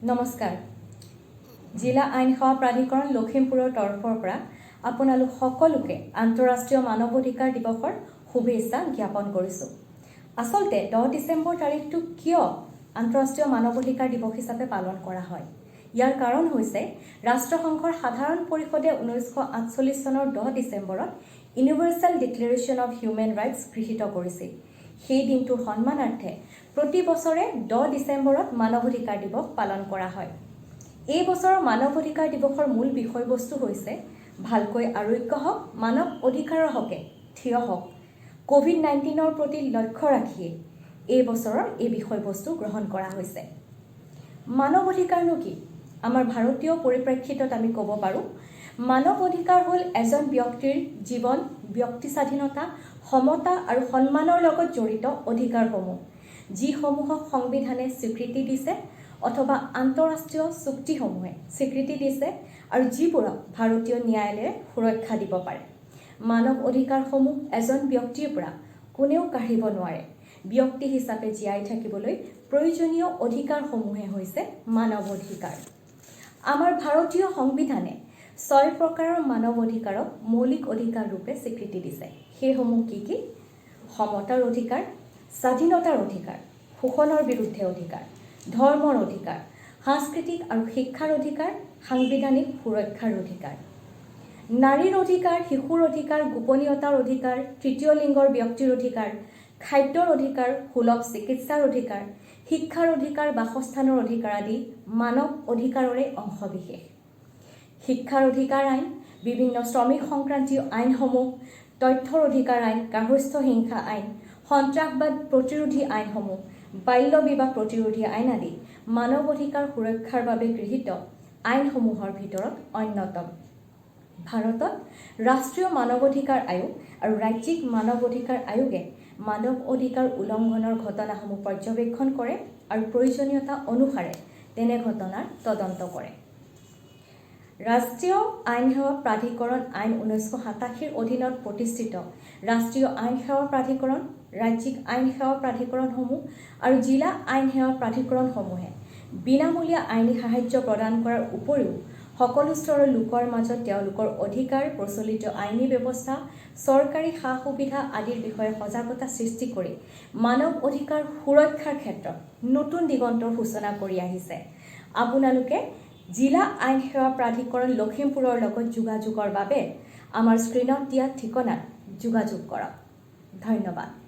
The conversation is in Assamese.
নমস্কাৰ। জিলা আইন সেৱা প্ৰাধিকৰণ লখিমপুৰৰ তৰফৰ পৰা আপোনালোক সকলোকে আন্তঃৰাষ্ট্ৰীয় মানৱ অধিকাৰ দিৱসৰ শুভেচ্ছা জ্ঞাপন কৰিছোঁ। আচলতে 10 ডিচেম্বৰ তাৰিখটো কিয় আন্তঃৰাষ্ট্ৰীয় মানৱ অধিকাৰ দিৱস হিচাপে পালন কৰা হয়? ইয়াৰ কাৰণ হৈছে ৰাষ্ট্ৰসংঘৰ সাধাৰণ পৰিষদে 1948 চনৰ 10 ডিচেম্বৰত universal declaration of human rights গৃহীত কৰিছিল। সেই দিনটোৰ সন্মানাৰ্থে প্ৰতি বছৰে 10 ডিচেম্বৰত মানৱ অধিকাৰ দিৱস পালন কৰা হয়। এই বছৰৰ মানৱ অধিকাৰ দিৱসৰ মূল বিষয়বস্তু হৈছে ভালকৈ আৰোগ্য হওক, মানৱ অধিকাৰৰ হকে থিয় হওক। কোভিড-19ৰ প্ৰতি লক্ষ্য ৰাখিয়ে এই বছৰৰ এই বিষয়বস্তু গ্ৰহণ কৰা হৈছে। মানৱ অধিকাৰনো কি? আমাৰ ভাৰতীয় পৰিপ্ৰেক্ষিতত আমি ক'ব পাৰোঁ, মানৱ অধিকাৰ হ'ল এজন ব্যক্তিৰ জীৱন, ব্যক্তি স্বাধীনতা, সমতা আৰু সন্মানৰ লগত জড়িত অধিকাৰসমূহ, যিসমূহক সংবিধানে স্বীকৃতি দিছে অথবা আন্তঃৰাষ্ট্ৰীয় চুক্তিসমূহে স্বীকৃতি দিছে আৰু যিবোৰক ভাৰতীয় ন্যায়ালয়ে সুৰক্ষা দিব পাৰে। মানৱ অধিকাৰসমূহ এজন ব্যক্তিৰ পৰা কোনেও কাঢ়িব নোৱাৰে। ব্যক্তি হিচাপে জীয়াই থাকিবলৈ প্ৰয়োজনীয় অধিকাৰসমূহে হৈছে মানৱ অধিকাৰ। আমাৰ ভাৰতীয় সংবিধানে 6 প্ৰকাৰৰ মানৱ অধিকাৰক মৌলিক অধিকাৰ ৰূপে স্বীকৃতি দিছে। সেইসমূহ কি? সমতাৰ অধিকাৰ, স্বাধীনতাৰ অধিকাৰ, শোষণৰ বিৰুদ্ধে অধিকাৰ, ধৰ্মৰ অধিকাৰ, সাংস্কৃতিক আৰু শিক্ষাৰ অধিকাৰ, সাংবিধানিক সুৰক্ষাৰ অধিকাৰ, নাৰীৰ অধিকাৰ, শিশুৰ অধিকাৰ, গোপনীয়তাৰ অধিকাৰ, তৃতীয় লিংগৰ ব্যক্তিৰ অধিকাৰ, খাদ্যৰ অধিকাৰ, সুলভ চিকিৎসাৰ অধিকাৰ, শিক্ষাৰ অধিকাৰ, বাসস্থানৰ অধিকাৰ আদি মানৱ অধিকাৰৰে অংশবিশেষ। শিক্ষাৰ অধিকাৰ আইন, বিভিন্ন শ্ৰমিক সংক্ৰান্তীয় আইনসমূহ, তথ্যৰ অধিকাৰ আইন, গাৰ্হস্থ্য হিংসা আইন, সন্ত্ৰাসবাদ প্ৰতিৰোধী আইনসমূহ, বাল্য বিবাহ প্ৰতিৰোধী আইন আদি মানৱ অধিকাৰ সুৰক্ষাৰ বাবে গৃহীত আইনসমূহৰ ভিতৰত অন্যতম। ভাৰতত ৰাষ্ট্ৰীয় মানৱ অধিকাৰ আয়োগ আৰু ৰাজ্যিক মানৱ অধিকাৰ আয়োগে মানৱ অধিকাৰ উলংঘনৰ ঘটনাসমূহ পৰ্যবেক্ষণ কৰে আৰু প্ৰয়োজনীয়তা অনুসাৰে তেনে ঘটনাৰ তদন্ত কৰে। ৰাষ্ট্ৰীয় আইন সেৱা প্ৰাধিকৰণ আইন 1987ৰ অধীনত প্ৰতিষ্ঠিত ৰাষ্ট্ৰীয় আইন সেৱা প্ৰাধিকৰণ, ৰাজ্যিক আইন সেৱা প্ৰাধিকৰণসমূহ আৰু জিলা আইন সেৱা প্ৰাধিকৰণসমূহে বিনামূলীয়া আইনী সাহায্য প্ৰদান কৰাৰ উপৰিও সকলো স্তৰৰ লোকৰ মাজত তেওঁলোকৰ অধিকাৰ, প্ৰচলিত আইনী ব্যৱস্থা, চৰকাৰী সা-সুবিধা আদিৰ বিষয়ে সজাগতা সৃষ্টি কৰি মানৱ অধিকাৰ সুৰক্ষাৰ ক্ষেত্ৰত নতুন দিগন্তৰ সূচনা কৰি আহিছে। আপোনালোকে জিলা আইন সেৱা প্ৰাধিকৰণ লখিমপুৰৰ লগত যোগাযোগৰ বাবে আমাৰ স্ক্ৰীণত দিয়া ঠিকনাত যোগাযোগ কৰক। ধন্যবাদ।